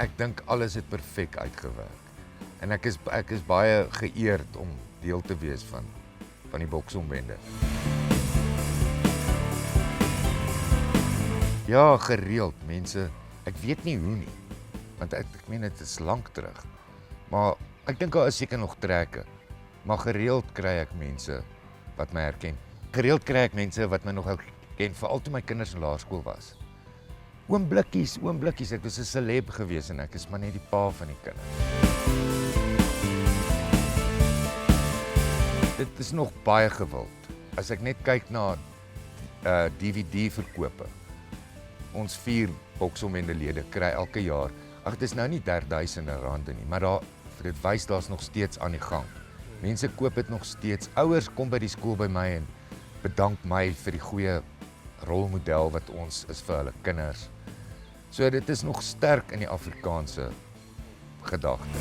ek dink alles het perfek uitgewerk. En ek is baie geëerd om deel te wees van die boksongbende. Ja, gereeld mense, ek weet nie hoe nie, want ek meen dit is lank terug. Maar ek dink daar is seker nog trekke, maar gereeld kry ek mense wat my herken. Gereeld kry ek mense wat my nog herken, veral toe my kinders in laerskool was. Oom Blikkies, ek was 'n celeb gewees en ek is maar net die pa van die kinders. Dit is nog baie gewild. As ek net kyk na DVD-verkope. Ons 4 boksonbendelede kry elke jaar, dit is nou nie R1000 nie, maar dit wys daar's nog steeds aan die gang. Mense koop dit nog steeds. Ouers kom by die skool by my en bedank my vir die goeie rolmodel wat ons is vir hulle kinders. So dit is nog sterk in die Afrikaanse gedagte.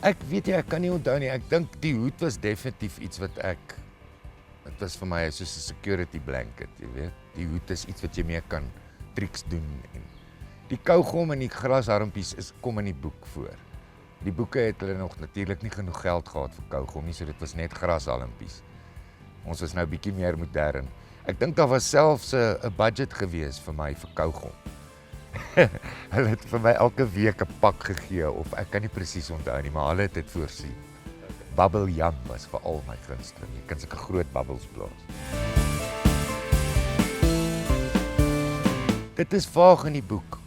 Ek weet jy, ek kan nie onthou nie. Ek dink die hoed was definitief iets wat dit was vir my soos 'n security blanket, jy weet. Die hoed is iets wat jy mee kan triks doen. En die kougom en die grasharmpies kom in die boek voor. Die boeke het hulle nog natuurlik nie genoeg geld gehad vir kougom nie, so dit was net grashalmpies. Ons is nou bietjie meer modern. Ek dink daar was selfs 'n budget gewees vir my vir kougom. Hulle het vir my elke week 'n pak gegee, of ek kan nie presies onthou nie, maar hulle het dit voorsien. Bubble Yum was vir al my gunsteling. Jy kan sulke groot bubbles blaas. Dit is vaag in die boek.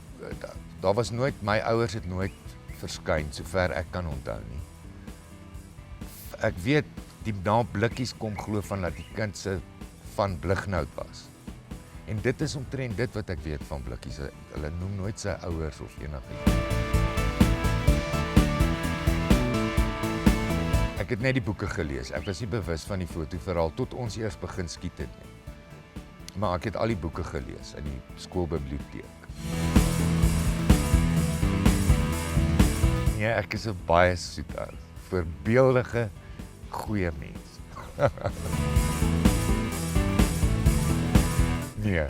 Daar was nooit, my ouers het nooit verskyn, sover ek kan onthou nie. Ek weet, die naam Blikkies kom glo van dat die kind se van Blignout was. En dit is omtrent dit wat ek weet van Blikkies. Hulle noem nooit sy ouers of enigiets. Ek het net die boeke gelees. Ek was nie bewus van die fotoverhaal tot ons eers begin skiet het nie. Maar ek het al die boeke gelees in die skoolbiblioteek. Nee, ek is 'n baie soet, voorbeeldige, goeie mens. Nee.